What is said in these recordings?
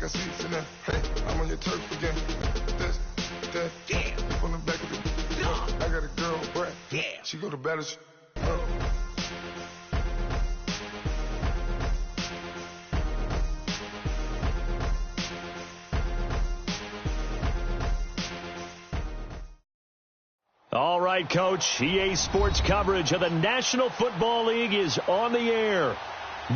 got seats in there. Hey, I'm on your turf again. This, that, yeah. On the back of the I got a girl, Brad. Yeah. She go to battle. All right, Coach. EA Sports coverage of the National Football League is on the air.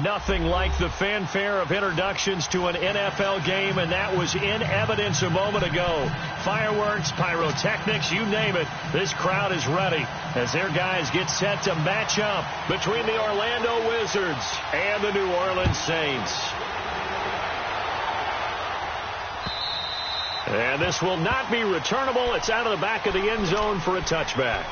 Nothing like the fanfare of introductions to an NFL game, and that was in evidence a moment ago. Fireworks, pyrotechnics, you name it. This crowd is ready as their guys get set to match up between the Orlando Wizards and the New Orleans Saints. And this will not be returnable. It's out of the back of the end zone for a touchback.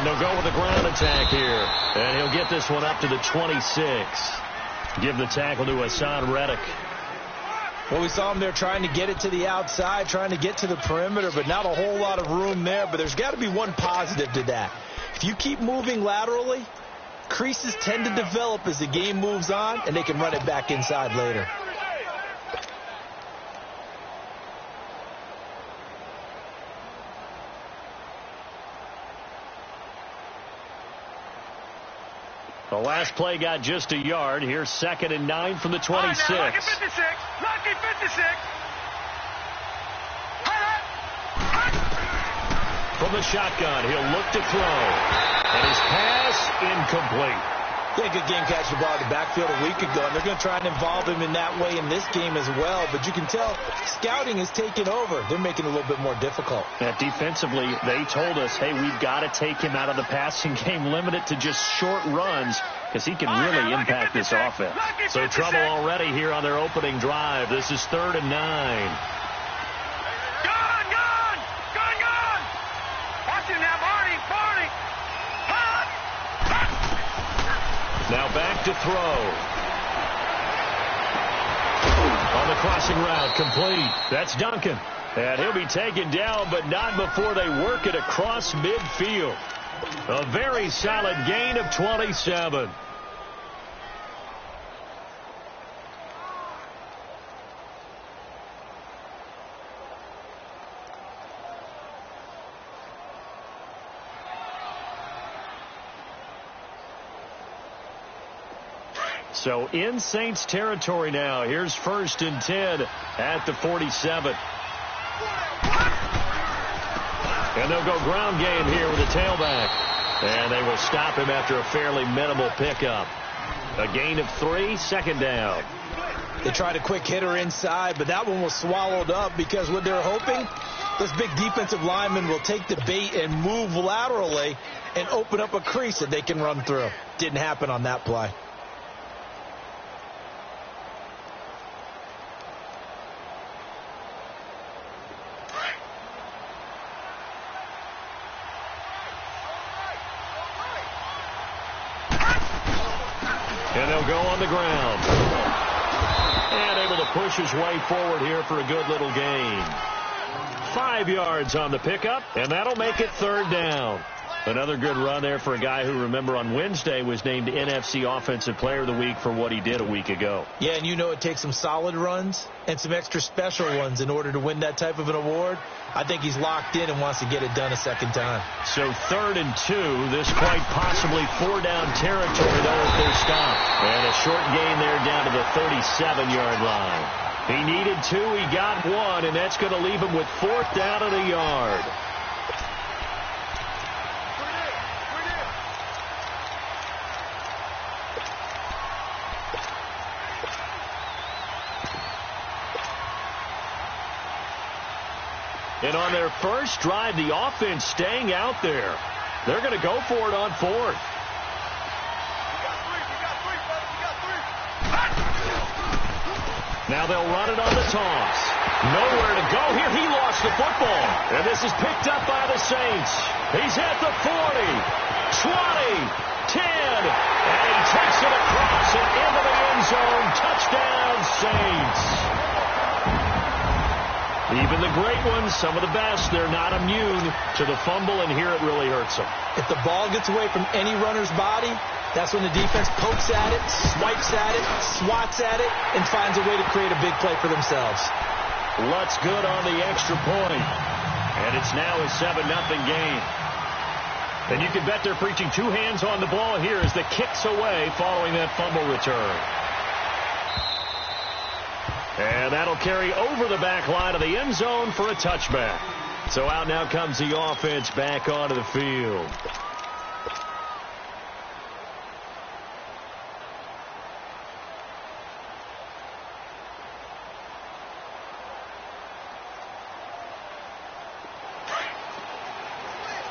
They'll go with a ground attack here. And he'll get this one up to the 26. Give the tackle to Hassan Reddick. Well, we saw him there trying to get it to the outside, trying to get to the perimeter, but not a whole lot of room there. But there's got to be one positive to that. If you keep moving laterally, creases tend to develop as the game moves on, and they can run it back inside later. The last play got just a yard. Here's 2nd and 9 from the 26. Lucky 56. Lucky 56. From the shotgun, he'll look to throw. And his pass incomplete. Yeah, good game catch the ball in the backfield a week ago, and they're going to try and involve him in that way in this game as well. But you can tell scouting is taking over. They're making it a little bit more difficult. Defensively, they told us, hey, we've got to take him out of the passing game, limit it to just short runs, because he can really impact this offense. So trouble already here on their opening drive. This is 3rd and 9. Now back to throw. On the crossing route, complete. That's Duncan. And he'll be taken down, but not before they work it across midfield. A very solid gain of 27. So in Saints territory now. Here's 1st and 10 at the 47. And they'll go ground game here with a tailback. And they will stop him after a fairly minimal pickup. A gain of 3, 2nd down. They tried a quick hitter inside, but that one was swallowed up because what they're hoping, this big defensive lineman will take the bait and move laterally and open up a crease that they can run through. Didn't happen on that play. And they'll go on the ground. And able to push his way forward here for a good little gain. 5 yards on the pickup, and that'll make it 3rd down. Another good run there for a guy who, remember, on Wednesday was named NFC Offensive Player of the Week for what he did a week ago. Yeah, and you know it takes some solid runs and some extra special ones in order to win that type of an award. I think he's locked in and wants to get it done a second time. So 3rd and 2, this quite possibly 4-down territory, though, if they're stopped. And a short gain there down to the 37-yard line. He needed 2, he got 1, and that's going to leave him with 4th down and a yard. And on their first drive, the offense staying out there. They're going to go for it on 4th. Now they'll run it on the toss. Nowhere to go here. He lost the football. And this is picked up by the Saints. He's at the 40, 20, 10, and he takes it across and into the end zone. Touchdown, Saints. Even the great ones, some of the best, they're not immune to the fumble, and here it really hurts them. If the ball gets away from any runner's body, that's when the defense pokes at it, swipes at it, swats at it, and finds a way to create a big play for themselves. Lutz good on the extra point, and it's now a 7-0 game. And you can bet they're preaching two hands on the ball here as the kick's away following that fumble return. And that'll carry over the back line of the end zone for a touchback. So out now comes the offense back onto the field.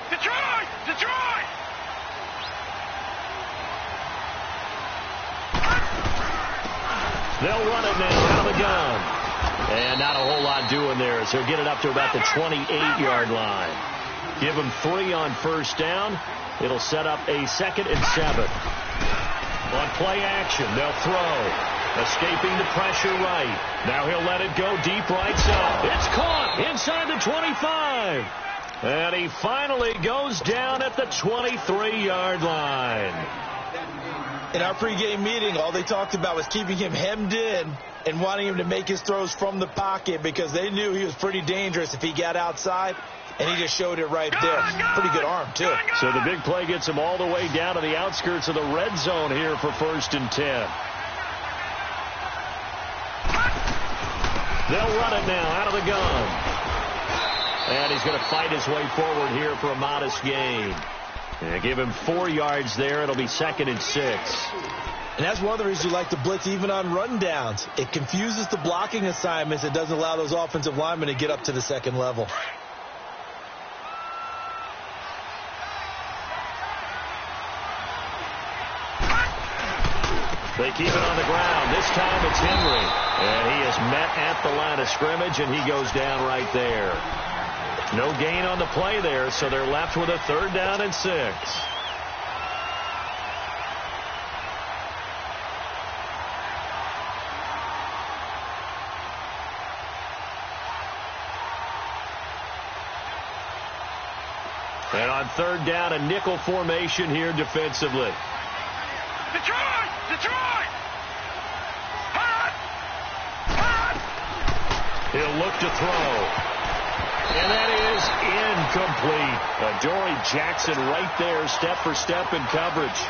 Detroit! Detroit! They'll run it now out of the gun. And not a whole lot doing there as he'll get it up to about the 28-yard line. Give him 3 on first down. It'll set up a 2nd and 7. On play action, they'll throw. Escaping the pressure right. Now he'll let it go deep right side. It's caught inside the 25. And he finally goes down at the 23-yard line. In our pregame meeting, all they talked about was keeping him hemmed in and wanting him to make his throws from the pocket because they knew he was pretty dangerous if he got outside, and he just showed it right there. Pretty good arm, too. So the big play gets him all the way down to the outskirts of the red zone here for 1st and 10. They'll run it now out of the gun. And he's going to fight his way forward here for a modest gain. Yeah, give him 4 yards there. It'll be 2nd and 6. And that's one of the reasons you like to blitz even on run downs. It confuses the blocking assignments. It doesn't allow those offensive linemen to get up to the second level. They keep it on the ground. This time it's Henry. And he is met at the line of scrimmage, and he goes down right there. No gain on the play there, so they're left with a 3rd down and 6. And on 3rd down, a nickel formation here defensively. Detroit! Detroit! Hot! Hot! He'll look to throw. And that is incomplete. Adoree Jackson right there, step for step in coverage.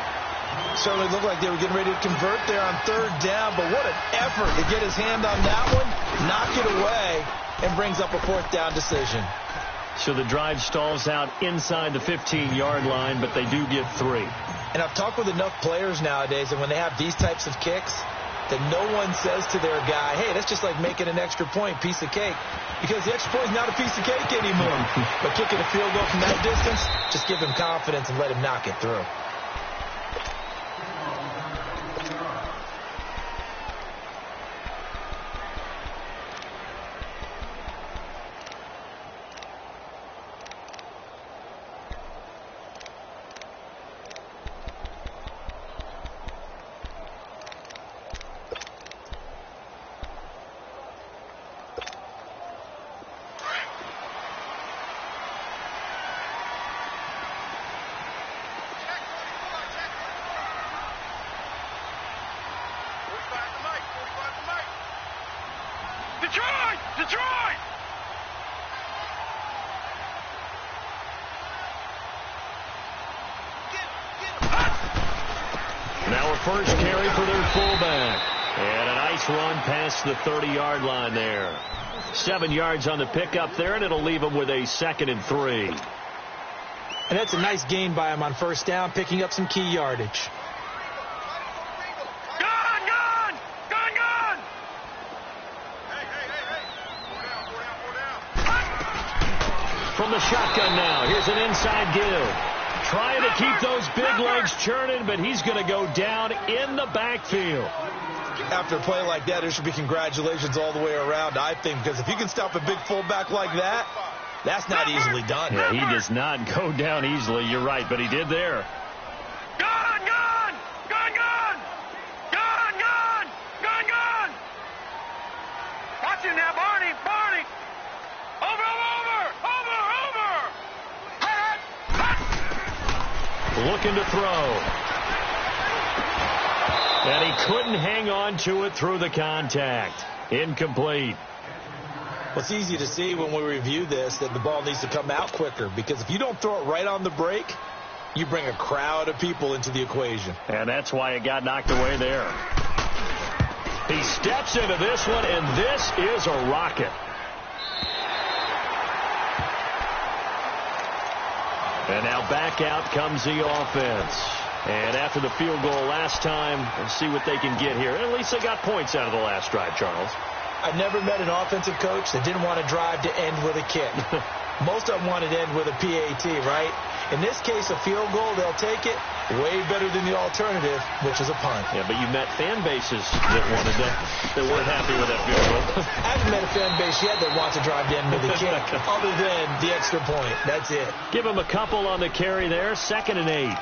Certainly looked like they were getting ready to convert there on 3rd down, but what an effort to get his hand on that one, knock it away, and brings up a 4th down decision. So the drive stalls out inside the 15-yard line, but they do get 3. And I've talked with enough players nowadays, and when they have these types of kicks, that no one says to their guy, hey, that's just like making an extra point, piece of cake. Because the extra point is not a piece of cake anymore. But kicking a field goal from that distance, just give him confidence and let him knock it through. Detroit! Detroit! Now a first carry for their fullback. And a nice run past the 30-yard line there. 7 yards on the pickup there, and it'll leave them with a 2nd and 3. And that's a nice gain by him on 1st down, picking up some key yardage. From the shotgun now, here's an inside give. Trying to keep those big legs churning, but he's going to go down in the backfield. After a play like that, there should be congratulations all the way around, I think, because if you can stop a big fullback like that, that's not easily done. Yeah, he does not go down easily. You're right, but he did there. Gun, gun! Gun, gun! Gun, gun! Gun, gun! Watch him now, Barney! Barney! Over, over! Over, over! Hut, hut! Looking to throw. And he couldn't hang on to it through the contact. Incomplete. Well, it's easy to see when we review this that the ball needs to come out quicker, because if you don't throw it right on the break, you bring a crowd of people into the equation. And that's why it got knocked away there. He steps into this one, and this is a rocket. And now back out comes the offense. And after the field goal last time, let's see what they can get here. At least they got points out of the last drive, Charles. I've never met an offensive coach that didn't want to drive to end with a kick. Most of them wanted to end with a PAT, right? In this case, a field goal, they'll take it. Way better than the alternative, which is a punt. Yeah, but you met fan bases that wanted that, that weren't happy with that field goal. I haven't met a fan base yet that wants to drive to end with a kick, other than the extra point. That's it. Give him a couple on the carry there. 2nd and 8.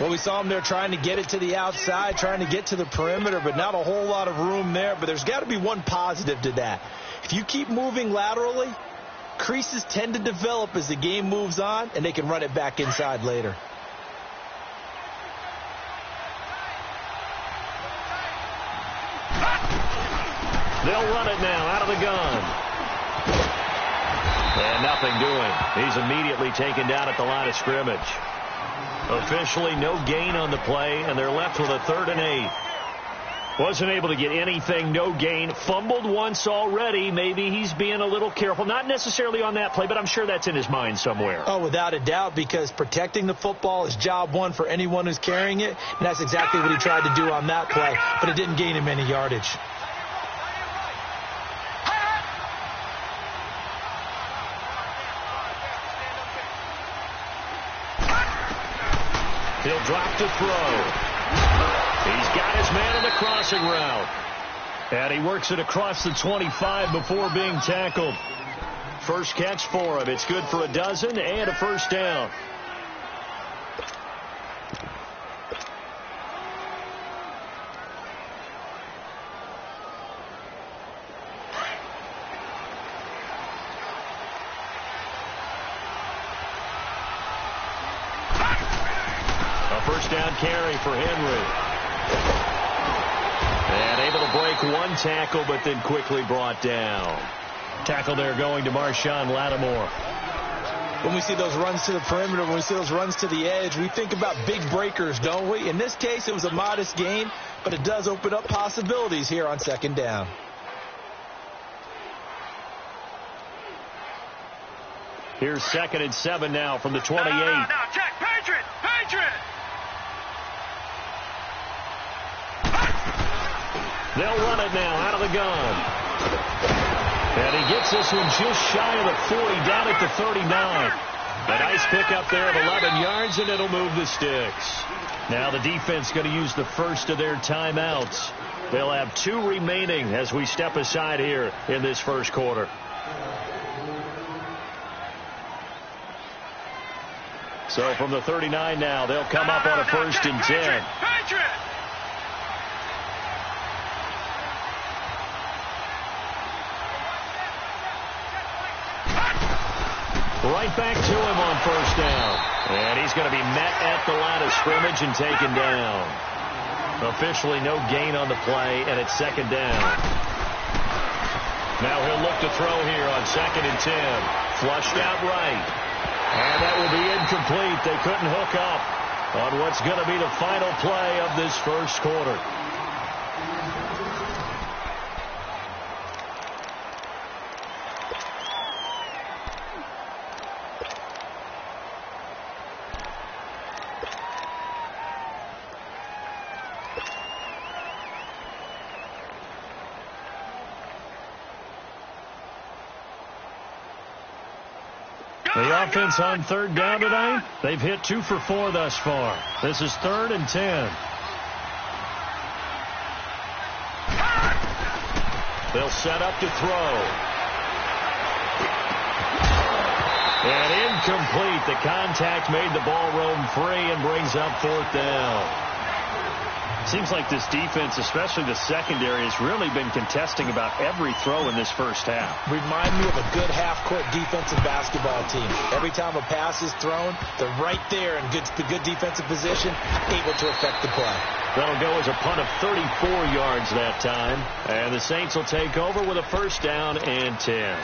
Well, we saw him there trying to get it to the outside, trying to get to the perimeter, but not a whole lot of room there. But there's got to be one positive to that. If you keep moving laterally, creases tend to develop as the game moves on, and they can run it back inside later. They'll run it now out of the gun. And nothing doing. He's immediately taken down at the line of scrimmage. Officially no gain on the play, and they're left with a 3rd and 8. Wasn't able to get anything, no gain. Fumbled once already. Maybe he's being a little careful. Not necessarily on that play, but I'm sure that's in his mind somewhere. Oh, without a doubt, because protecting the football is job one for anyone who's carrying it, and that's exactly what he tried to do on that play, but it didn't gain him any yardage. He'll drop to throw. He's got his man on the crossing route. And he works it across the 25 before being tackled. First catch for him. It's good for a dozen and a first down. First down carry for Henry. And able to break one tackle, but then quickly brought down. Tackle there going to Marshawn Lattimore. When we see those runs to the perimeter, when we see those runs to the edge, we think about big breakers, don't we? In this case, it was a modest gain, but it does open up possibilities here on 2nd down. Here's 2nd and 7 now from the 28. No, check, Patriot! Patriot! They'll run it now out of the gun. And he gets this one just shy of the 40, down at the 39. A nice pickup there of 11 yards, and it'll move the sticks. Now the defense going to use the first of their timeouts. They'll have 2 remaining as we step aside here in this first quarter. So from the 39 now, they'll come up on a 1st and 10. Patriot! Right back to him on 1st down. And he's going to be met at the line of scrimmage and taken down. Officially no gain on the play, and it's 2nd down. Now he'll look to throw here on 2nd and 10. Flushed out right. And that will be incomplete. They couldn't hook up on what's going to be the final play of this first quarter. The offense on 3rd down tonight, they've hit 2 for 4 thus far. This is 3rd and 10. They'll set up to throw. And incomplete. The contact made the ball roam free and brings up 4th down. Seems like this defense, especially the secondary, has really been contesting about every throw in this first half. Remind me of a good half-court defensive basketball team. Every time a pass is thrown, they're right there in good defensive position, able to affect the play. That'll go as a punt of 34 yards that time. And the Saints will take over with a 1st down and 10.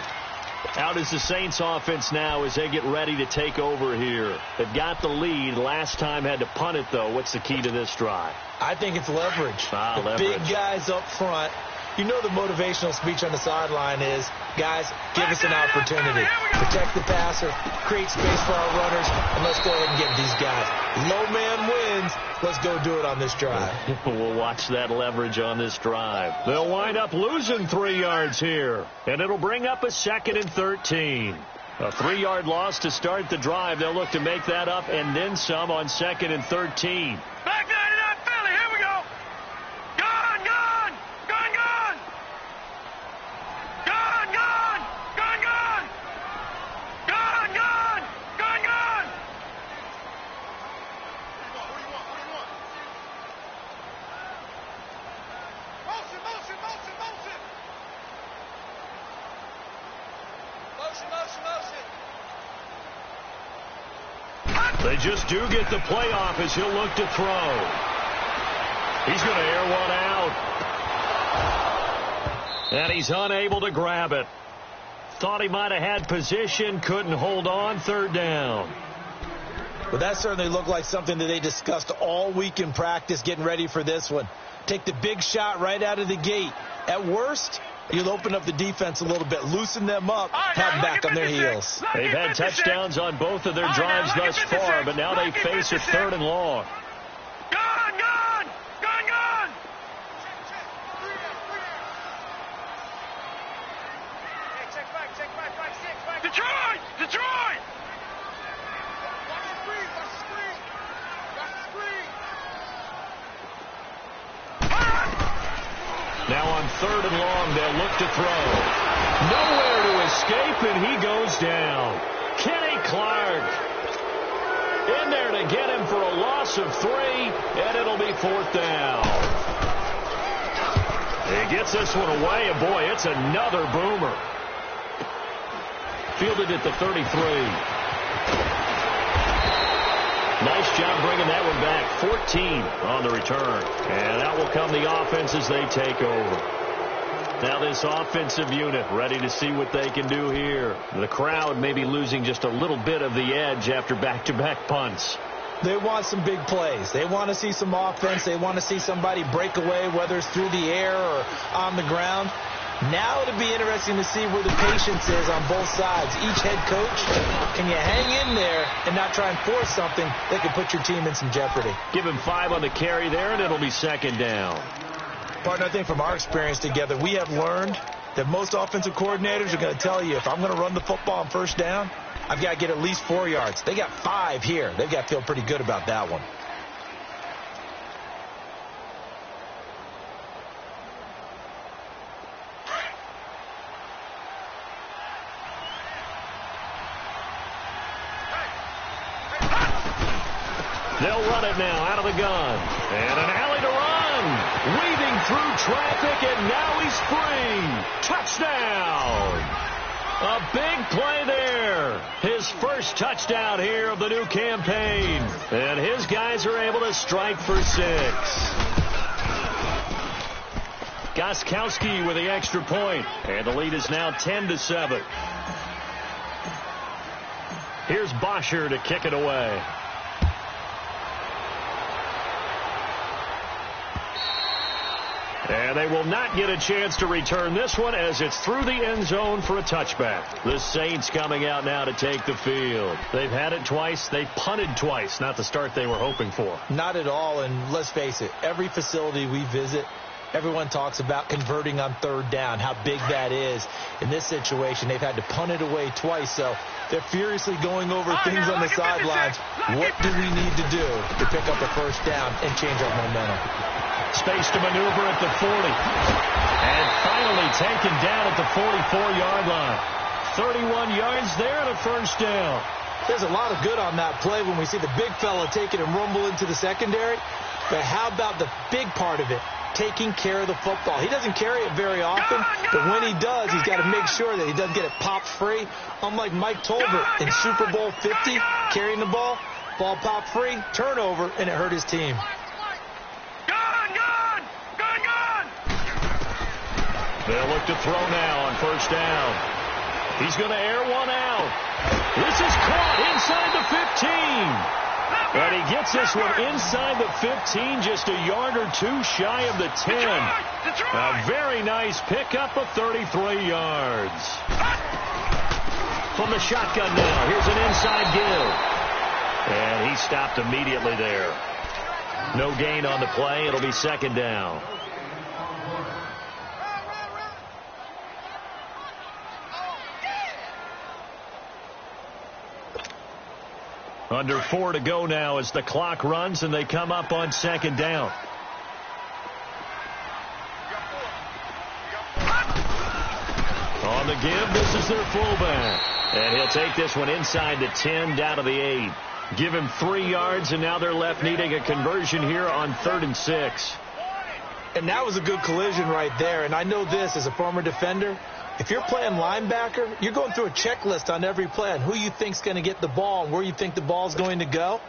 Out is the Saints offense now as they get ready to take over here. They've got the lead. Last time had to punt it, though. What's the key to this drive? I think it's leverage. The big guys up front. You know the motivational speech on the sideline is, guys, give us an opportunity. Protect the passer, create space for our runners, and let's go ahead and get these guys. Low man wins. Let's go do it on this drive. We'll watch that leverage on this drive. They'll wind up losing 3 yards here, and it'll bring up a 2nd and 13. A 3-yard loss to start the drive. They'll look to make that up and then some on 2nd and 13. Back 99 Philly. Here we go. Gone, gone, gone, gone. Gone, gone, gone, gone. Gone, gone, gone, gone. What do you want? Motion, motion, motion, motion. Motion, motion, motion. They just do get the play off as he'll look to throw. He's going to air one out. And he's unable to grab it. Thought he might have had position, couldn't hold on. 3rd down. Well, that certainly looked like something that they discussed all week in practice getting ready for this one. Take the big shot right out of the gate. At worst, you'll open up the defense a little bit, loosen them up, have them back on their heels. They've had touchdowns on both of their drives thus far, but now they face a 3rd and long. Gone, gone, gone, gone. Check back, 6, back. Detroit, Detroit. Watch the screen, watch the screen. Watch the screen. Now on 3rd and long, they'll look to throw. Nowhere to escape, and he goes down. Kenny Clark in there to get him for a loss of 3, and it'll be 4th down. He gets this one away, and boy, it's another boomer. Fielded at the 33. Nice job bringing that one back. 14 on the return. And out will come the offense as they take over. Now this offensive unit ready to see what they can do here. The crowd may be losing just a little bit of the edge after back-to-back punts. They want some big plays. They want to see some offense. They want to see somebody break away, whether it's through the air or on the ground. Now it'll be interesting to see where the patience is on both sides. Each head coach, can you hang in there and not try and force something that could put your team in some jeopardy? Give him 5 on the carry there, and it'll be 2nd down. Partner, I think from our experience together, we have learned that most offensive coordinators are going to tell you, if I'm going to run the football on 1st down, I've got to get at least 4 yards. They got 5 here. They've got to feel pretty good about that one. They'll run it now out of the gun. And an alley to run. Weaving through traffic, and now he's free. Touchdown. A big play there. His first touchdown here of the new campaign. And his guys are able to strike for 6. Gostkowski with the extra point. And the lead is now 10-7. Here's Bosher to kick it away. And they will not get a chance to return this one as it's through the end zone for a touchback. The Saints coming out now to take the field. They've had it twice. They've punted twice. Not the start they were hoping for. Not at all. And let's face it, every facility we visit, everyone talks about converting on 3rd down, how big that is. In this situation, they've had to punt it away twice. So they're furiously going over things on the sidelines. What do we need to do to pick up a 1st down and change our momentum? Space to maneuver at the 40. And finally taken down at the 44-yard line. 31 yards there and a first down. There's a lot of good on that play when we see the big fella take it and rumble into the secondary. But how about the big part of it? Taking care of the football. He doesn't carry it very often, but when he does, he's got to make sure that he doesn't get it popped free. Unlike Mike Tolbert in Super Bowl 50, carrying the ball popped free, turnover, and it hurt his team. They'll look to throw now on first down. He's going to air one out. This is caught inside the 15. And he gets this one inside the 15, just a yard or two shy of the 10. A very nice pickup of 33 yards. From the shotgun now, here's an inside give. And he stopped immediately there. No gain on the play. It'll be second down. Under 4 to go now as the clock runs and they come up on second down. On the give, this is their fullback. And he'll take this one inside the 10, down to the 8. Give him 3 yards, and now they're left needing a conversion here on 3rd and 6. And that was a good collision right there. And I know this as a former defender. If you're playing linebacker, you're going through a checklist on every play on who you think's going to get the ball and where you think the ball's going to go.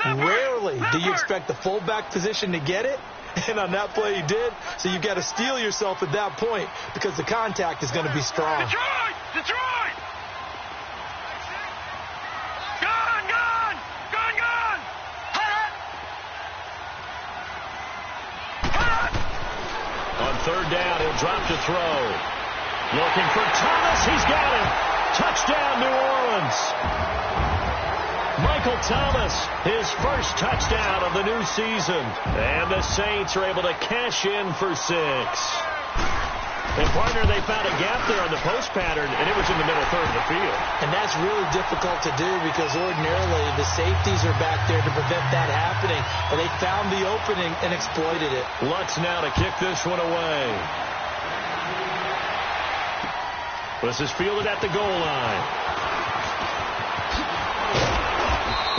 Rarely do you expect the fullback position to get it. And on that play, he did. So you've got to steel yourself at that point because the contact is going to be strong. Detroit! On 3rd down, he'll drop to throw. Looking for Thomas. He's got him. Touchdown, New Orleans. Michael Thomas, his first touchdown of the new season. And the Saints are able to cash in for 6. And, partner, they found a gap there on the post pattern, and it was in the middle third of the field. And that's really difficult to do because ordinarily the safeties are back there to prevent that happening. But they found the opening and exploited it. Lutz now to kick this one away. This is fielded at the goal line.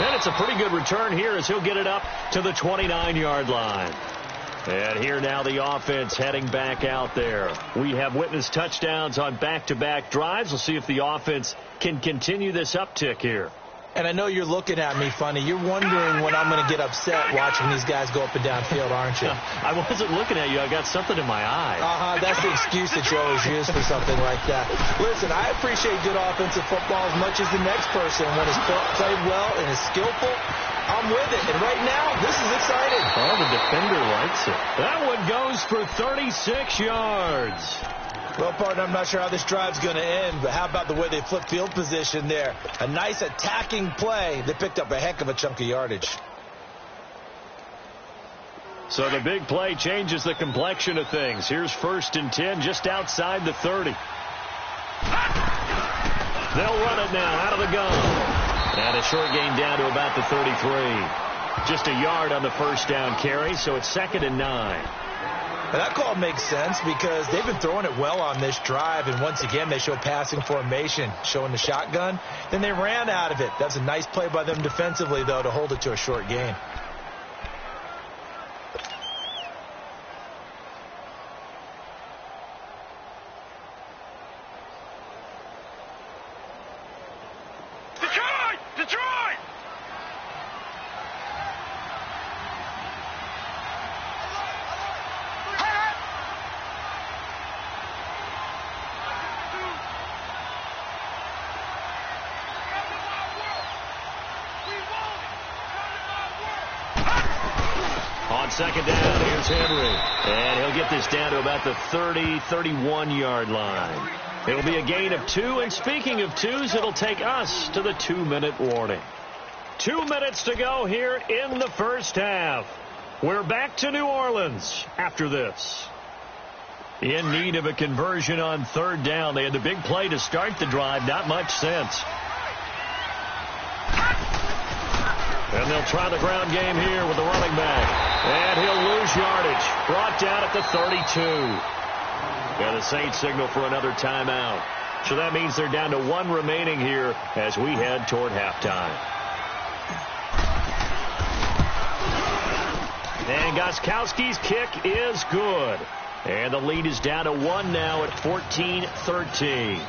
And it's a pretty good return here as he'll get it up to the 29-yard line. And here now the offense heading back out there. We have witnessed touchdowns on back-to-back drives. We'll see if the offense can continue this uptick here. And I know you're looking at me funny. You're wondering when I'm going to get upset watching these guys go up and down field, aren't you? I wasn't looking at you. I got something in my eye. That's the excuse that you always use for something like that. Listen, I appreciate good offensive football as much as the next person. When it's played well and is skillful, I'm with it. And right now, this is exciting. Oh, the defender likes it. That one goes for 36 yards. Well, partner, I'm not sure how this drive's going to end, but how about the way they flip field position there? A nice attacking play. They picked up a heck of a chunk of yardage. So the big play changes the complexion of things. Here's 1st and 10 just outside the 30. They'll run it now out of the gun. And a short gain down to about the 33. Just a yard on the first down carry, so it's 2nd and 9. Now that call makes sense because they've been throwing it well on this drive, and once again they show passing formation, showing the shotgun. Then they ran out of it. That's a nice play by them defensively, though, to hold it to a short gain. Detroit! On 2nd down, here's Henry. And he'll get this down to about the 30, 31-yard line. It'll be a gain of 2. And speaking of 2s, it'll take us to the 2-minute warning. 2 minutes to go here in the first half. We're back to New Orleans after this. In need of a conversion on 3rd down. They had the big play to start the drive. Not much sense. And they'll try the ground game here with the running back. And he'll lose yardage. Brought down at the 32. And the Saints signal for another timeout. So that means they're down to 1 remaining here as we head toward halftime. And Gostkowski's kick is good. And the lead is down to 1 now at 14-13.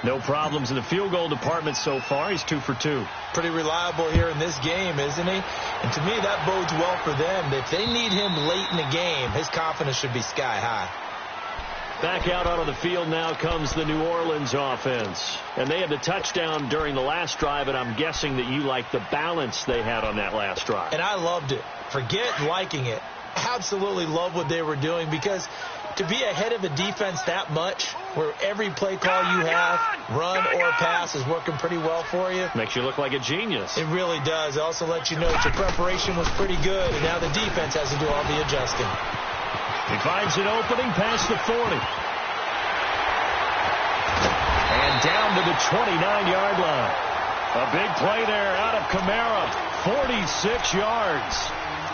No problems in the field goal department so far. He's 2 for 2. Pretty reliable here in this game, isn't he? And to me, that bodes well for them. If they need him late in the game, his confidence should be sky high. Back out onto the field now comes the New Orleans offense. And they had the touchdown during the last drive, and I'm guessing that you like the balance they had on that last drive. And I loved it. Forget liking it. Absolutely love what they were doing, because to be ahead of a defense that much, where every play call you have, run or pass, is working pretty well for you. Makes you look like a genius. It really does. It also lets you know that your preparation was pretty good, and now the defense has to do all the adjusting. He finds an opening past the 40. And down to the 29-yard line. A big play there out of Kamara. 46 yards.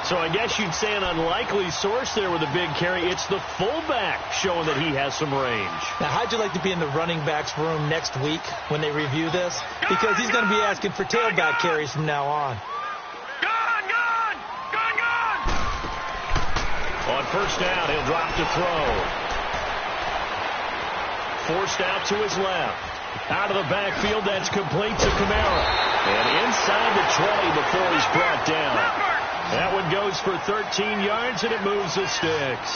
So I guess you'd say an unlikely source there with a big carry. It's the fullback showing that he has some range. Now, how'd you like to be in the running backs room next week when they review this? Because he's going to be asking for tailback carries from now on. On first down, he'll drop to throw. Forced out to his left. Out of the backfield, that's complete to Kamara. And inside the 20 before he's brought down. That one goes for 13 yards, and it moves the sticks.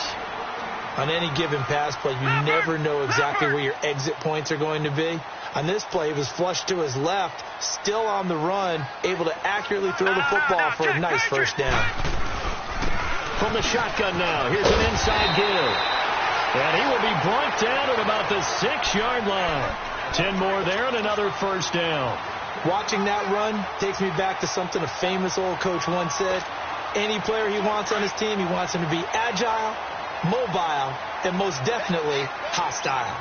On any given pass play, you never know exactly where your exit points are going to be. On this play, he was flushed to his left, still on the run, able to accurately throw the football for a nice first down. From the shotgun now, here's an inside give. And he will be brought down at about the 6-yard line. 10 more there and another first down. Watching that run takes me back to something a famous old coach once said. Any player he wants on his team, he wants him to be agile, mobile, and most definitely hostile.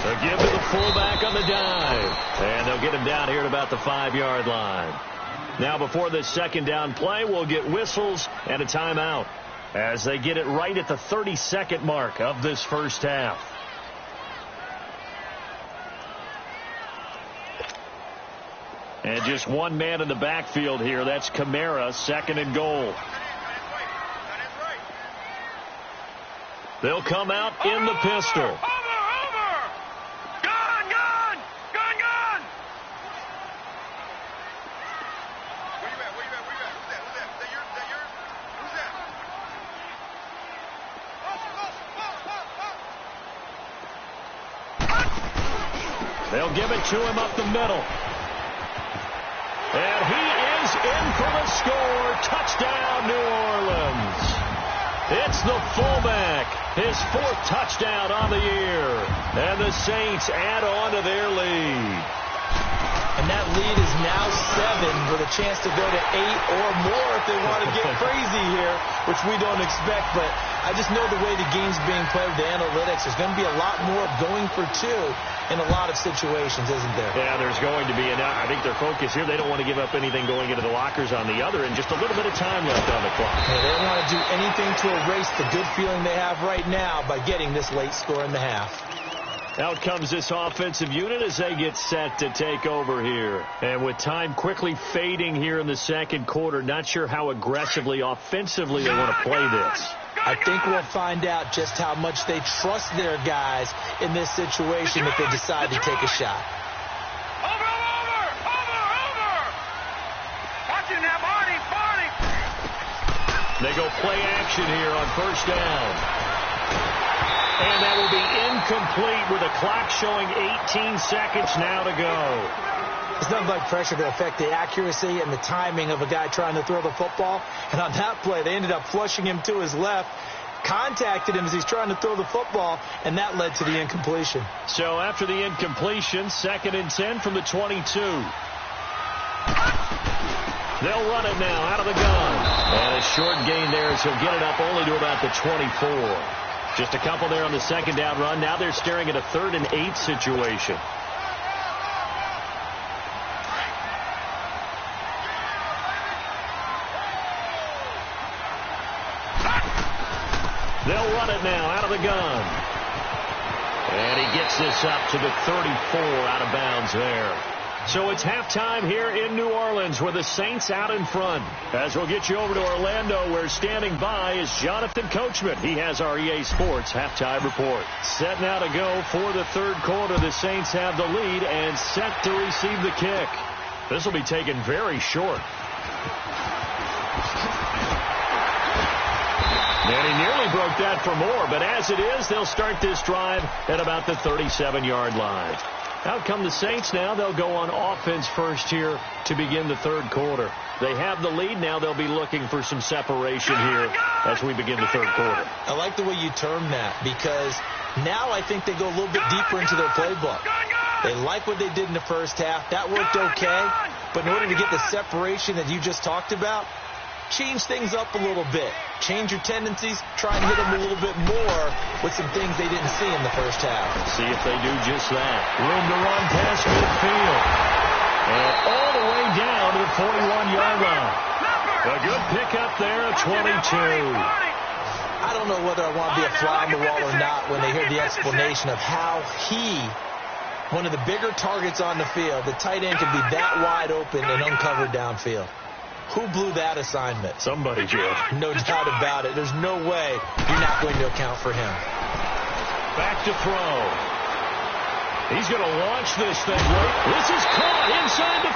A give to the fullback on the dive. And they'll get him down here at about the 5-yard line. Now before this second down play, we'll get whistles and a timeout as they get it right at the 30-second mark of this first half. And just one man in the backfield here. That's Kamara, 2nd and goal. They'll come out in the pistol. They'll give it to him up the middle. And he is in for the score. Touchdown, New Orleans. It's the fullback. His 4th touchdown on the year. And the Saints add on to their lead. And that lead is now 7 with a chance to go to 8 or more if they want to get crazy here, which we don't expect. But I just know the way the game's being played with the analytics, there's going to be a lot more going for 2 in a lot of situations, isn't there? Yeah, there's going to be. And I think their focus here, they don't want to give up anything going into the lockers on the other, and just a little bit of time left on the clock. Yeah, they don't want to do anything to erase the good feeling they have right now by getting this late score in the half. Out comes this offensive unit as they get set to take over here. And with time quickly fading here in the second quarter, not sure how aggressively, offensively they want to play this. I think we'll find out just how much they trust their guys in this situation if they decide to take a shot. Over! Watching that body! They go play action here on first down. And that will be incomplete with the clock showing 18 seconds now to go. It's nothing like pressure to affect the accuracy and the timing of a guy trying to throw the football. And on that play, they ended up flushing him to his left, contacted him as he's trying to throw the football, and that led to the incompletion. So after the incompletion, 2nd and 10 from the 22. They'll run it now out of the gun. And a short gain there as he'll get it up only to about the 24. Just a couple there on the second down run. Now they're staring at a 3rd and 8 situation. They'll run it now out of the gun. And he gets this up to the 34 out of bounds there. So it's halftime here in New Orleans with the Saints out in front. As we'll get you over to Orlando, where standing by is Jonathan Coachman. He has our EA Sports halftime report. Set now to go for the third quarter. The Saints have the lead and set to receive the kick. This will be taken very short. And he nearly broke that for more, but as it is, they'll start this drive at about the 37-yard line. Out come the Saints now. They'll go on offense first here to begin the third quarter. They have the lead. Now they'll be looking for some separation here as we begin the third quarter. I like the way you term that, because now I think they go a little bit deeper into their playbook. They like what they did in the first half. That worked okay. But in order to get the separation that you just talked about, change things up a little bit. Change your tendencies. Try and hit them a little bit more with some things they didn't see in the first half. See if they do just that. Room to run past midfield. And all the way down to the 41-yard line. A good pickup there at 22. I don't know whether I want to be a fly on the wall or not when they hear the explanation of how one of the bigger targets on the field, the tight end, can be that wide open and uncovered downfield. Who blew that assignment? Somebody did. No doubt about it. There's no way you're not going to account for him. Back to throw. He's going to launch this thing. This is caught inside the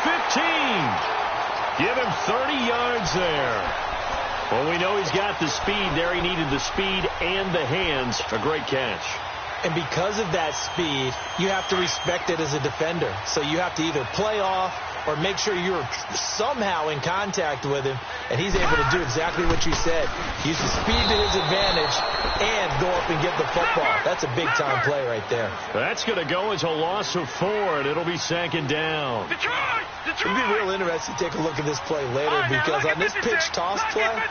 15. Give him 30 yards there. Well, we know he's got the speed there. He needed the speed and the hands. A great catch. And because of that speed, you have to respect it as a defender. So you have to either play off or make sure you're somehow in contact with him, and he's able to do exactly what you said. Use the speed to his advantage and go up and get the football. That's a big-time play right there. That's going to go as a loss of 4, and it'll be second down. It'll be real interesting to take a look at this play later, because on this pitch-toss play,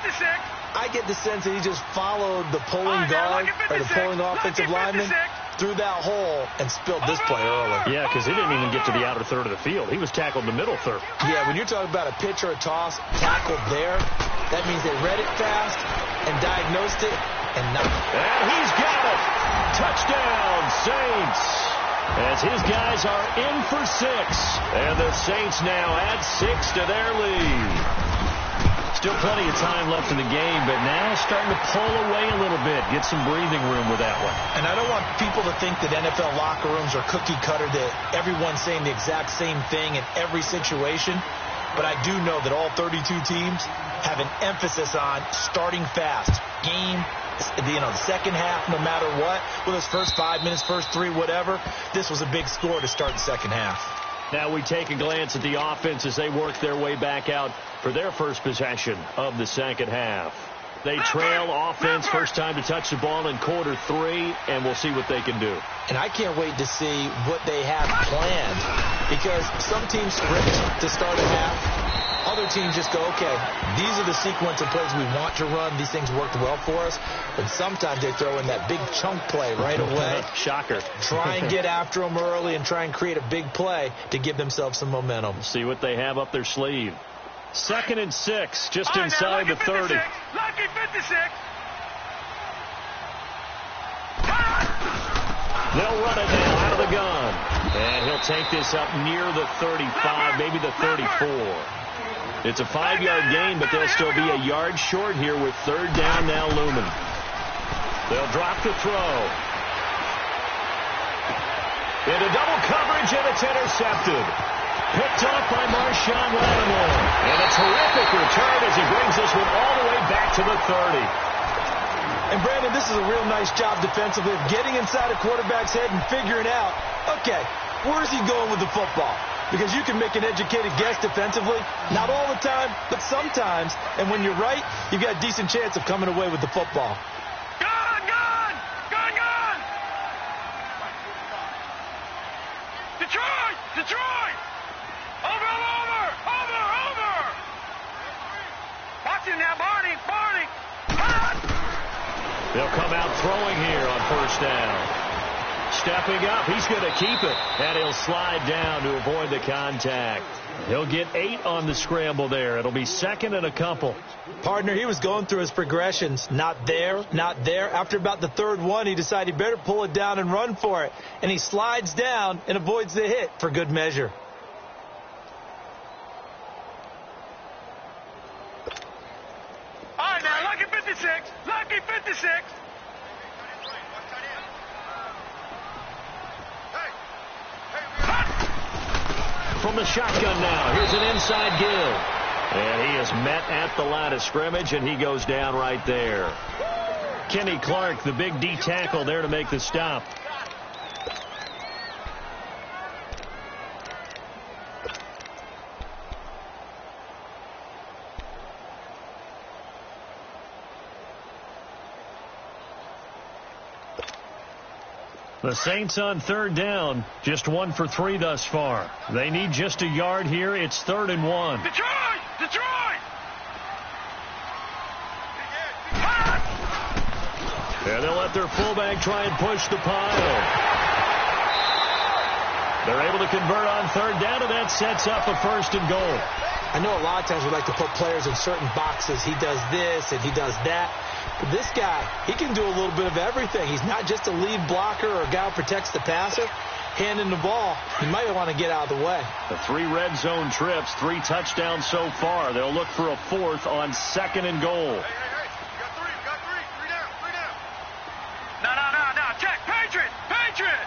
I get the sense that he just followed the pulling guard or the pulling offensive lineman through that hole and spilled this play early. Yeah, because he didn't even get to the outer third of the field. He was tackled in the middle third. Yeah, when you're talking about a pitch or a toss tackled there, that means they read it fast and diagnosed it and not. And he's got it. Touchdown, Saints. As his guys are in for 6. And the Saints now add 6 to their lead. Still plenty of time left in the game, but now starting to pull away a little bit. Get some breathing room with that one. And I don't want people to think that NFL locker rooms are cookie cutter, that everyone's saying the exact same thing in every situation. But I do know that all 32 teams have an emphasis on starting fast. Game, the second half, no matter what, whether it's first 5 minutes, first 3, whatever. This was a big score to start the second half. Now we take a glance at the offense as they work their way back out for their first possession of the second half. They trail offense, first time to touch the ball in quarter 3, and we'll see what they can do. And I can't wait to see what they have planned, because some teams script to start a half. Other teams just go, okay, these are the sequence of plays we want to run. These things worked well for us. But sometimes they throw in that big chunk play right away. Shocker. Try and get after them early and try and create a big play to give themselves some momentum. See what they have up their sleeve. 2nd and 6, just inside the 30. Lucky 56. They'll run it now out of the gun. And he'll take this up near the 35, maybe the 34. It's a 5-yard gain, but they'll still be a yard short here with third down now looming. They'll drop the throw. Into double coverage, and it's intercepted. Picked off by Marshawn Lattimore. And a terrific return as he brings this one all the way back to the 30. And, Brandon, this is a real nice job defensively of getting inside a quarterback's head and figuring out, okay, where's he going with the football? Because you can make an educated guess defensively. Not all the time, but sometimes. And when you're right, you've got a decent chance of coming away with the football. Gun! Detroit! Over! Watch him now, Barney! They'll come out throwing here on first down. Stepping up, he's going to keep it. And he'll slide down to avoid the contact. He'll get 8 on the scramble there. It'll be 2nd and a couple. Partner, he was going through his progressions. Not there, not there. After about the 3rd one, he decided he better pull it down and run for it. And he slides down and avoids the hit for good measure. All right, now, lucky 56. Lucky 56. From the shotgun now, here's an inside give. And he is met at the line of scrimmage, and he goes down right there. Kenny Clark, the big D tackle there to make the stop. The Saints on 3rd down, just 1 for 3 thus far. They need just a yard here. It's 3rd and 1. Detroit! Detroit! And they'll let their fullback try and push the pile. They're able to convert on 3rd down, and that sets up a 1st and goal. I know a lot of times we like to put players in certain boxes. He does this and he does that. But this guy, he can do a little bit of everything. He's not just a lead blocker or a guy who protects the passer. Handing the ball, he might want to get out of the way. The 3 red zone trips, 3 touchdowns so far. They'll look for a 4th on 2nd and goal. You got 3. You got 3. 3 down. 3 down. No. Check. Patriot. Patriot.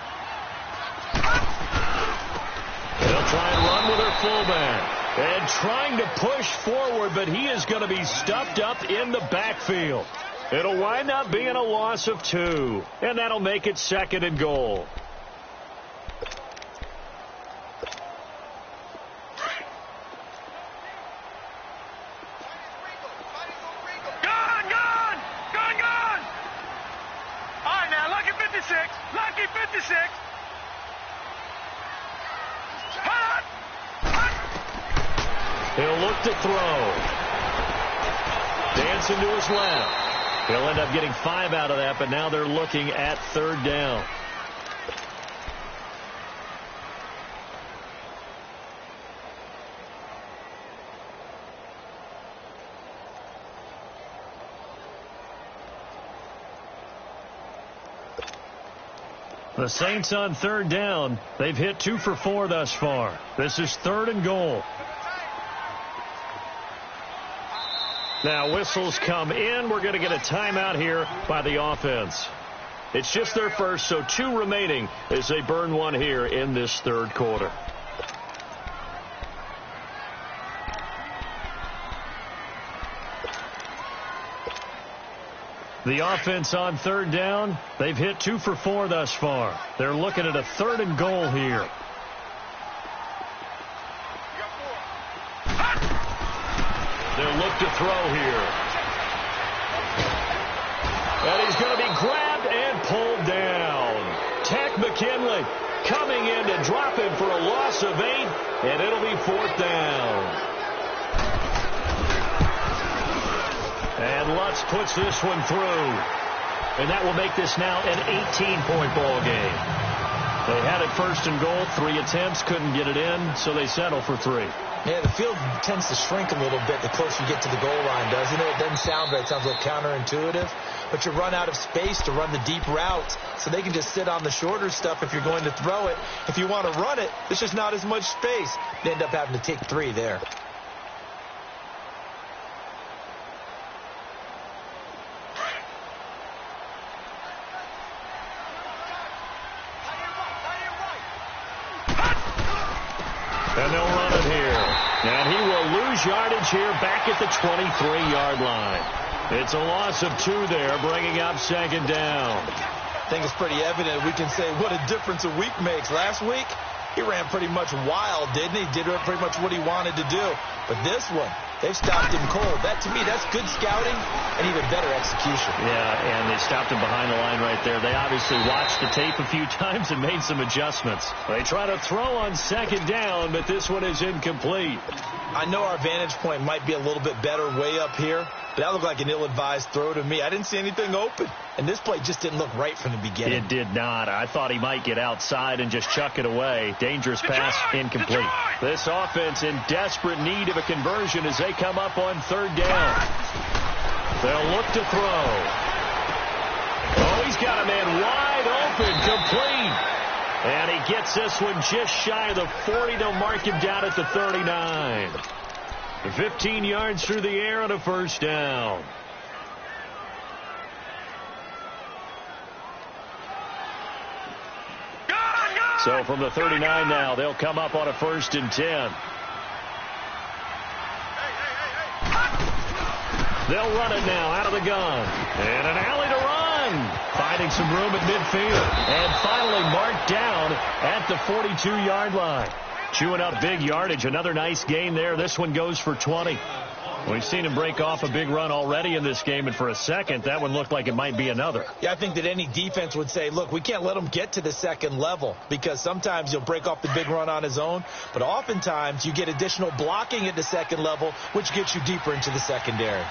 They'll try and run with their fullback. And trying to push forward, but he is going to be stuffed up in the backfield. It'll wind up being a loss of 2. And that'll make it 2nd and goal. Gone! All right, now, lucky 56. Lucky 56. Hot! He'll look to throw. Dancing to his left. He'll end up getting 5 out of that, but now they're looking at 3rd down. The Saints on 3rd down. They've hit 2 for 4 thus far. This is 3rd and goal. Now whistles come in. We're going to get a timeout here by the offense. It's just their first, so 2 remaining as they burn 1 here in this 3rd quarter. The offense on 3rd down, they've hit 2 for 4 thus far. They're looking at a 3rd and goal here. They'll look to throw here. And he's going to be grabbed and pulled down. Tack McKinley coming in to drop him for a loss of 8, and it'll be 4th down. And Lutz puts this one through. And that will make this now an 18-point ball game. They had it 1st and goal, 3 attempts, couldn't get it in, so they settle for 3. Yeah, the field tends to shrink a little bit the closer you get to the goal line, doesn't it? It doesn't sound right. It sounds like counterintuitive. But you run out of space to run the deep routes, so they can just sit on the shorter stuff if you're going to throw it. If you want to run it, there's just not as much space. You end up having to take 3 there. And they'll run it here. And he will lose yardage here back at the 23-yard line. It's a loss of 2 there, bringing up 2nd down. I think it's pretty evident. We can say what a difference a week makes. Last week, he ran pretty much wild, didn't he? Did pretty much what he wanted to do. But this one, they've stopped him cold. That, to me, that's good scouting and even better execution. Yeah, and they stopped him behind the line right there. They obviously watched the tape a few times and made some adjustments. They try to throw on 2nd down, but this one is incomplete. I know our vantage point might be a little bit better way up here, but that looked like an ill-advised throw to me. I didn't see anything open, and this play just didn't look right from the beginning. It did not. I thought he might get outside and just chuck it away. Dangerous pass, incomplete. This offense in desperate need of a conversion as they come up on third down. They'll look to throw. Oh, he's got a man wide open, complete. And he gets this one just shy of the 40. They'll mark him down at the 39. 15 yards through the air on a first down. So from the 39 now, they'll come up on a 1st and 10. They'll run it now out of the gun. And an alley to run. Finding some room at midfield. And finally marked down at the 42-yard line. Chewing up big yardage. Another nice gain there. This one goes for 20. We've seen him break off a big run already in this game, and for a second, that one looked like it might be another. Yeah, I think that any defense would say, look, we can't let him get to the second level, because sometimes he'll break off the big run on his own, but oftentimes you get additional blocking at the second level, which gets you deeper into the secondary.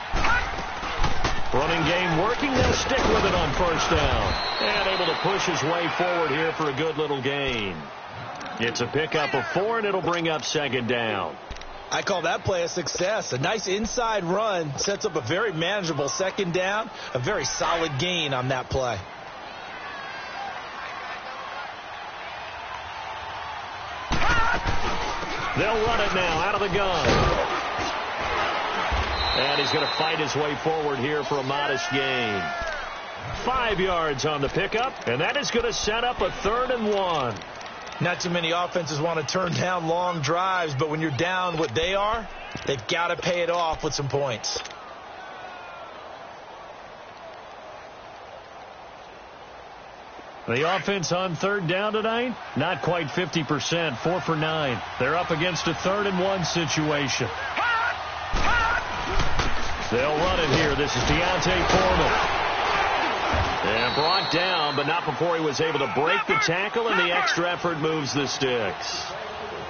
Running game working. They'll stick with it on first down. And able to push his way forward here for a good little gain. It's a pickup of 4, and it'll bring up 2nd down. I call that play a success. A nice inside run sets up a very manageable 2nd down. A very solid gain on that play. They'll run it now out of the gun. And he's going to fight his way forward here for a modest gain. 5 yards on the pickup, and that is going to set up a 3rd and 1. Not too many offenses want to turn down long drives, but when you're down what they are, they've got to pay it off with some points. The offense on 3rd down tonight, not quite 50%, 4 for 9. They're up against a 3rd and 1 situation. They'll run it here. This is Deontay Foreman. And brought down, but not before he was able to break the tackle, and the extra effort moves the sticks.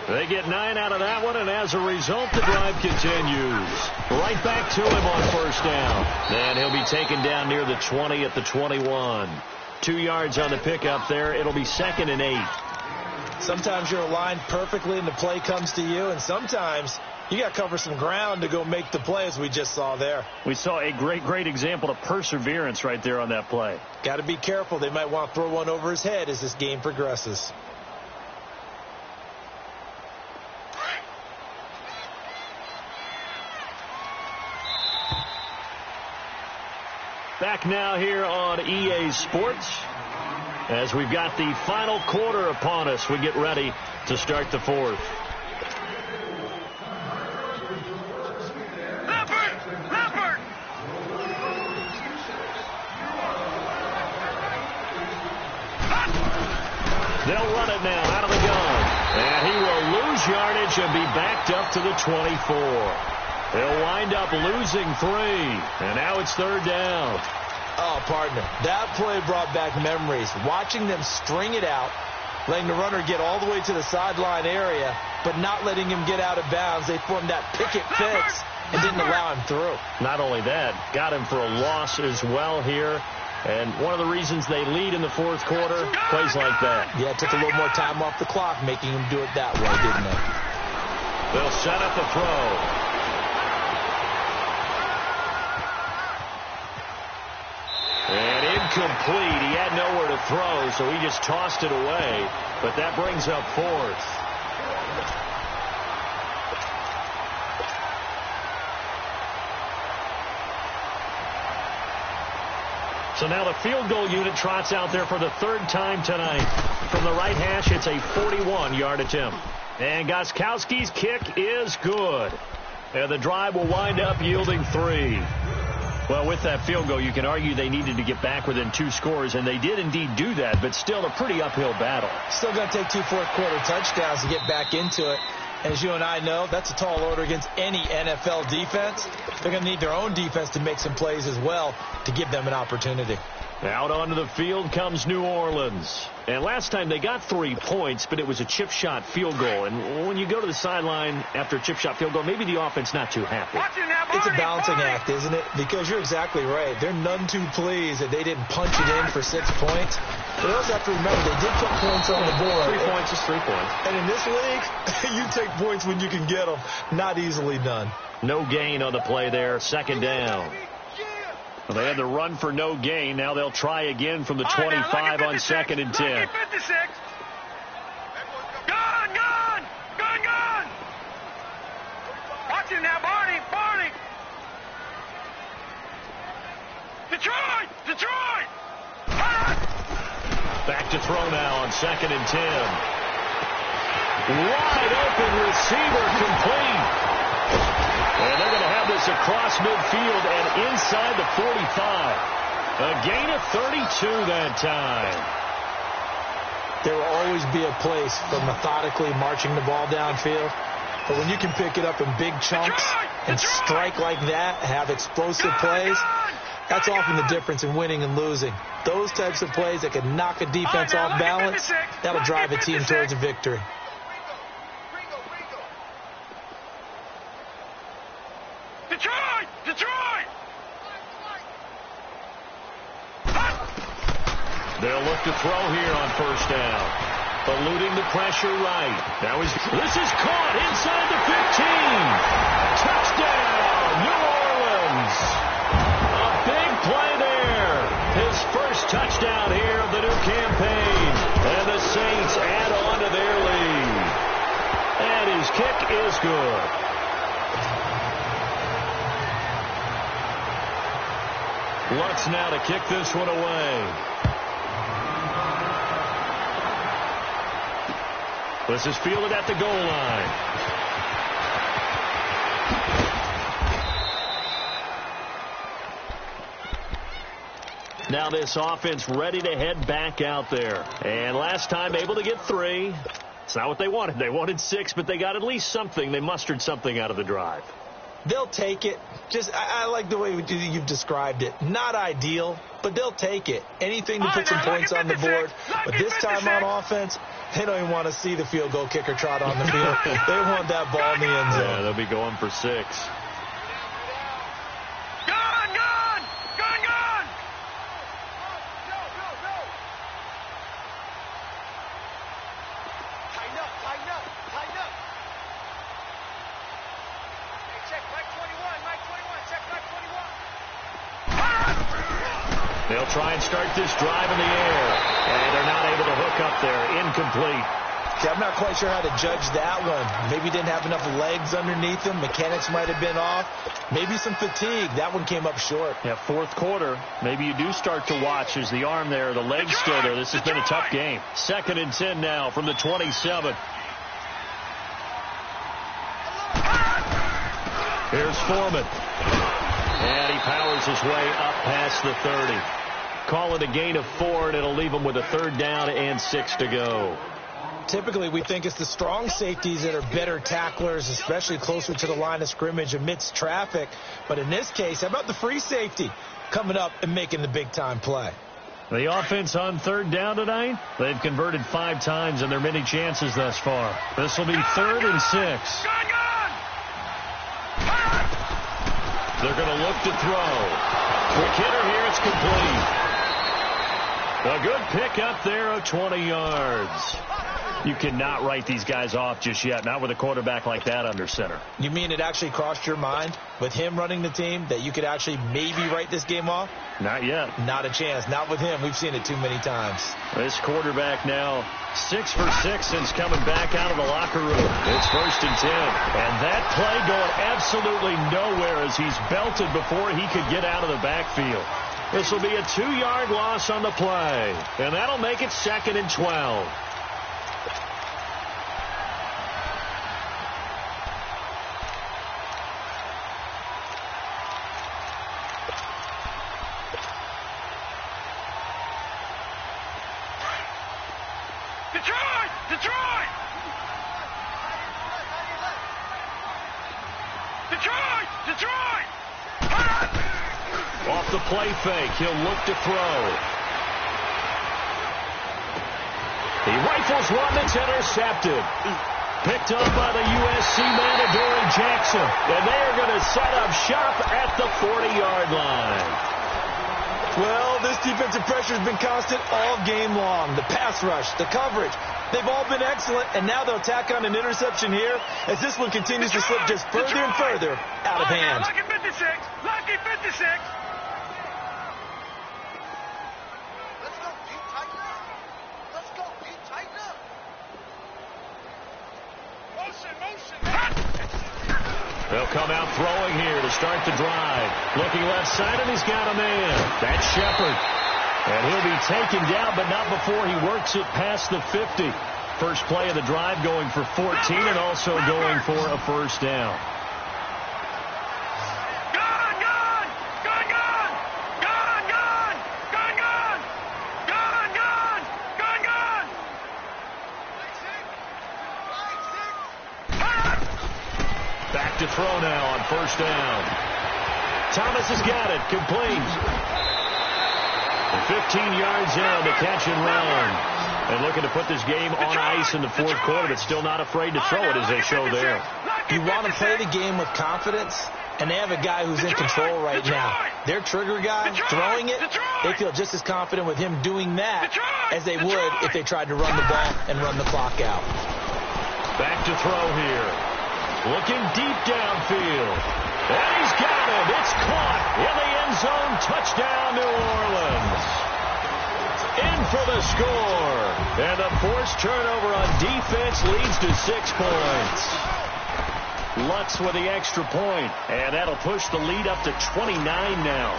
They get 9 out of that one, and as a result, the drive continues. Right back to him on first down. And he'll be taken down near the 20 at the 21. 2 yards on the pickup there. It'll be 2nd and 8. Sometimes you're aligned perfectly and the play comes to you, and sometimes you got to cover some ground to go make the play, as we just saw there. We saw a great example of perseverance right there on that play. Got to be careful. They might want to throw one over his head as this game progresses. Back now here on EA Sports as we've got the final quarter upon us. We get ready to start the 4th. They'll run it now out of the gun. And he will lose yardage and be backed up to the 24. They'll wind up losing 3. And now it's 3rd down. Oh, partner, that play brought back memories. Watching them string it out, letting the runner get all the way to the sideline area, but not letting him get out of bounds. They formed that picket fence and didn't allow him through. Not only that, got him for a loss as well here. And one of the reasons they lead in the 4th quarter, plays like that. Yeah, it took a little more time off the clock, making him do it that way, didn't it? They'll set up a throw. And incomplete. He had nowhere to throw, so he just tossed it away. But that brings up 4th. So now the field goal unit trots out there for the 3rd time tonight. From the right hash, it's a 41-yard attempt. And Gostkowski's kick is good. And the drive will wind up yielding 3. Well, with that field goal, you can argue they needed to get back within 2 scores, and they did indeed do that, but still a pretty uphill battle. Still going to take 2 fourth-quarter touchdowns to get back into it. As you and I know, that's a tall order against any NFL defense. They're going to need their own defense to make some plays as well to give them an opportunity. Out onto the field comes New Orleans. And last time they got 3 points, but it was a chip shot field goal. And when you go to the sideline after a chip shot field goal, maybe the offense not too happy. It's a balancing act, isn't it? Because you're exactly right. They're none too pleased that they didn't punch it in for 6 points. But also have to remember, they did put points on the board. 3 points is 3 points. And in this league, you take points when you can get them. Not easily done. No gain on the play there. Second down. Well, they had the run for no gain. Now they'll try again from the 25 on 2nd and 10. Gun! Watch him now, Barney! Detroit! Back to throw now on 2nd and 10. Wide open receiver complete. And they're going to have this across midfield and inside the 45. A gain of 32 that time. There will always be a place for methodically marching the ball downfield. But when you can pick it up in big chunks and strike like that, have explosive plays, that's often the difference in winning and losing. Those types of plays that can knock a defense off balance, that'll drive a team towards a victory. Detroit! They'll look to throw here on first down. Eluding the pressure right. This is caught inside the 15. Touchdown, New Orleans. A big play there. His first touchdown here of the new campaign. And the Saints add on to their lead. And his kick is good. Lutz now to kick this one away. This is fielded at the goal line. Now this offense ready to head back out there. And last time able to get 3. It's not what they wanted. They wanted 6, but they got at least something. They mustered something out of the drive. They'll take it. I like the way you've described it. Not ideal, but they'll take it. Anything to put some points on the board. But this time on offense, they don't even want to see the field goal kicker trot on the field. They want that ball in the end zone. Yeah, they'll be going for 6. They'll try and start this drive in the air. And they're not able to hook up there. Incomplete. See, I'm not quite sure how to judge that one. Maybe didn't have enough legs underneath him. Mechanics might have been off. Maybe some fatigue. That one came up short. Yeah, fourth quarter. Maybe you do start to watch as the arm there, the leg's still there. This has been a tough game. 2nd and 10 now from the 27. Here's Foreman. And he powers his way up past the 30. Call it a gain of 4, and it'll leave him with a 3rd down and 6 to go. Typically, we think it's the strong safeties that are better tacklers, especially closer to the line of scrimmage amidst traffic. But in this case, how about the free safety coming up and making the big-time play? The offense on 3rd down tonight, they've converted 5 times in their many chances thus far. This will be 3rd and 6. They're going to look to throw. Quick hitter here, it's complete. A good pick up there of 20 yards. You cannot write these guys off just yet, not with a quarterback like that under center. You mean it actually crossed your mind with him running the team that you could actually maybe write this game off? Not yet. Not a chance. Not with him. We've seen it too many times. This quarterback now 6 for 6 since coming back out of the locker room. It's 1st and 10. And that play going absolutely nowhere as he's belted before he could get out of the backfield. This will be a 2-yard loss on the play. And that'll make it 2nd and 12. Detroit! Detroit! Off the play fake, he'll look to throw. He rifles one that's intercepted. Picked up by the USC man, Adoree Jackson. And they are going to set up shop at the 40-yard line. Well, this defensive pressure has been constant all game long. The pass rush, the coverage, they've all been excellent, and now they'll tack on an interception here as this one continues to slip just further and further out of hand. Lucky 56! Lucky 56! Let's go, Pete, tighten up. Let's go, Pete, tighten up. Motion! They'll come out throwing here to start the drive. Looking left side, and he's got a man. That's Shepard. And he'll be taken down, but not before he works it past the 50. First play of the drive going for 14 and also going for a first down. Back to throw now on first down. Thomas has got it. Complete. 15 yards there on the catch and run. And looking to put this game on ice in the fourth quarter, but still not afraid to throw it as they show there. You want to play the game with confidence, and they have a guy who's in control right now. Their trigger guy, throwing it, they feel just as confident with him doing that as they would if they tried to run the ball and run the clock out. Back to throw here. Looking deep downfield. And he's got it. It's caught in the end zone. Touchdown, New Orleans. In for the score. And a forced turnover on defense leads to 6 points. Lutz with the extra point. And that'll push the lead up to 29 now.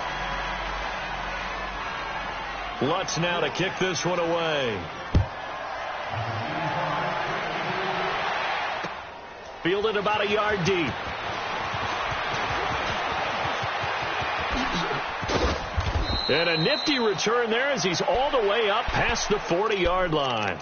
Lutz now to kick this one away. Fielded about a yard deep. And a nifty return there as he's all the way up past the 40-yard line.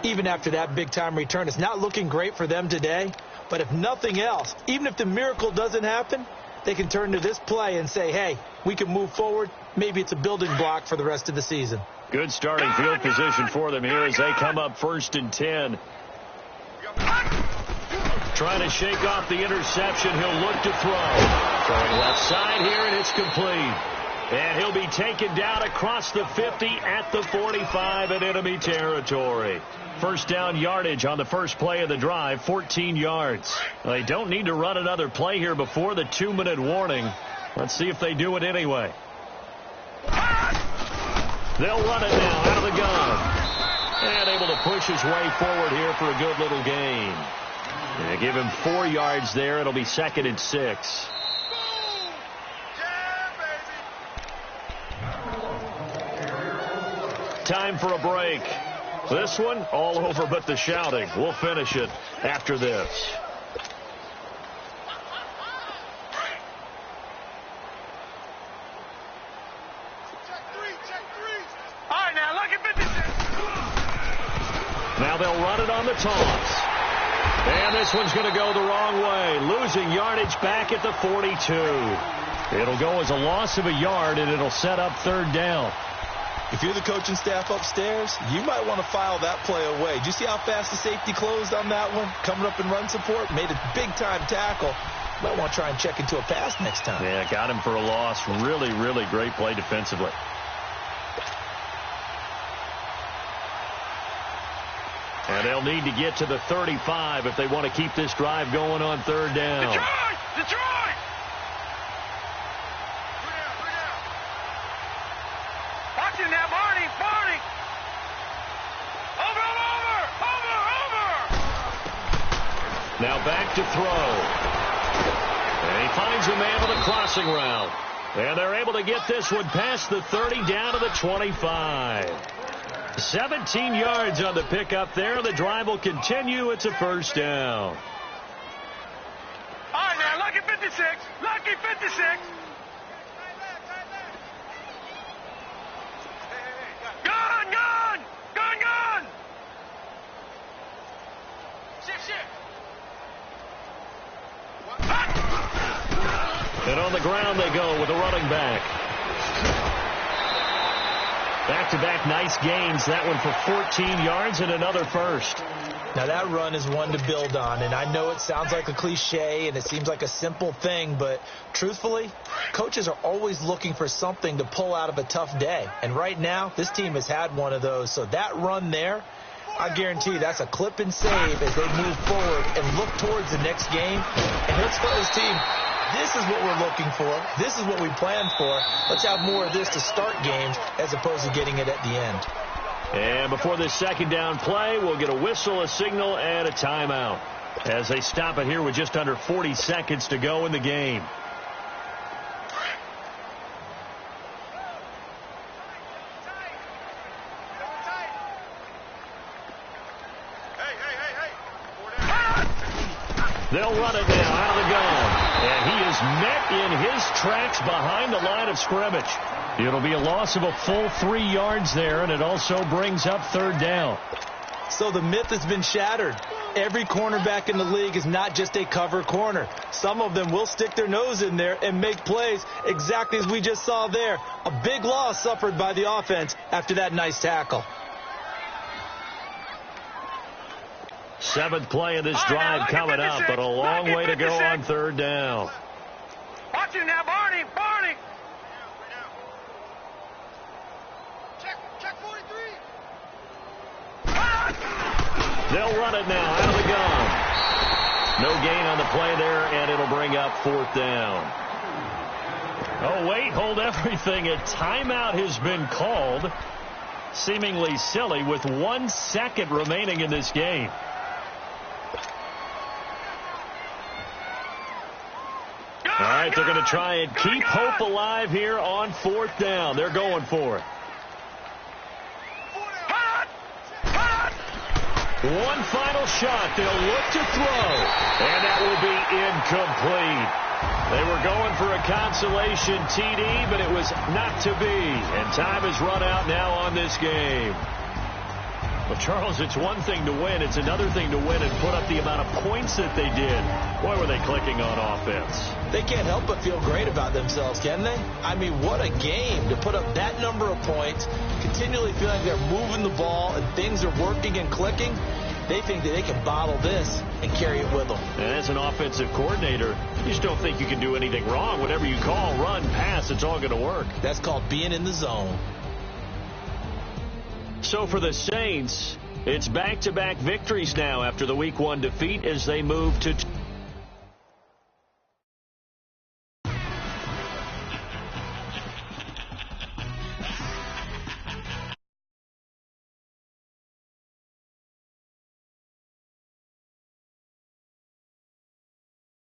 Even after that big-time return, it's not looking great for them today. But if nothing else, even if the miracle doesn't happen, they can turn to this play and say, hey, we can move forward. Maybe it's a building block for the rest of the season. Good starting field position for them here as they come up 1st and 10. Trying to shake off the interception. He'll look to throw. Throwing left side here, and it's complete. And he'll be taken down across the 50 at the 45 in enemy territory. First down yardage on the first play of the drive, 14 yards. They don't need to run another play here before the 2-minute warning. Let's see if they do it anyway. They'll run it now out of the gun. And able to push his way forward here for a good little gain. They give him 4 yards there. It'll be 2nd and 6. Time for a break. This one all over but the shouting. We'll finish it after this. All right, now, lucky 56. Now they'll run it on the toss. And this one's going to go the wrong way. Losing yardage back at the 42. It'll go as a loss of a yard, and it'll set up 3rd down. If you're the coaching staff upstairs, you might want to file that play away. Did you see how fast the safety closed on that one? Coming up in run support, made a big-time tackle. Might want to try and check into a pass next time. Yeah, got him for a loss. Really, really great play defensively. And they'll need to get to the 35 if they want to keep this drive going on 3rd down. Detroit! Watch it now, Barney! Over! Now back to throw. And he finds a man with a crossing route. And they're able to get this one past the 30 down to the 25. 17 yards on the pickup there. The drive will continue. It's a first down. All right, now, lucky 56. Lucky 56. Gun! the ground they go with a running back. Back-to-back nice gains. That one for 14 yards and another first. Now, that run is one to build on, and I know it sounds like a cliche and it seems like a simple thing, but truthfully, coaches are always looking for something to pull out of a tough day. And right now, this team has had one of those. So that run there, I guarantee you that's a clip and save as they move forward and look towards the next game. And let's tell this team, this is what we're looking for. This is what we planned for. Let's have more of this to start games as opposed to getting it at the end. And before this second down play, we'll get a whistle, a signal, and a timeout as they stop it here with just under 40 seconds to go in the game. They'll run it now out of the gun. And he is met in his tracks behind the line of scrimmage. It'll be a loss of a full 3 yards there, and it also brings up third down. So the myth has been shattered. Every cornerback in the league is not just a cover corner. Some of them will stick their nose in there and make plays exactly as we just saw there. A big loss suffered by the offense after that nice tackle. 7th play of this drive coming up, but a long way to go on third down. Watch it now, Barney. Barney. Check 43. They'll run it now out of the gun. No gain on the play there, and it'll bring up fourth down. Oh, wait, hold everything. A timeout has been called. Seemingly silly with 1 second remaining in this game. All right, they're going to try and keep hope alive here on fourth down. They're going for it. One final shot. They'll look to throw, and that will be incomplete. They were going for a consolation TD, but it was not to be. And time has run out now on this game. Well, Charles, it's one thing to win. It's another thing to win and put up the amount of points that they did. Boy, were they clicking on offense. They can't help but feel great about themselves, can they? I mean, what a game to put up that number of points, continually feeling they're moving the ball and things are working and clicking. They think that they can bottle this and carry it with them. And as an offensive coordinator, you just don't think you can do anything wrong. Whatever you call, run, pass, it's all going to work. That's called being in the zone. So for the Saints, it's back-to-back victories now after the Week 1 defeat as they move to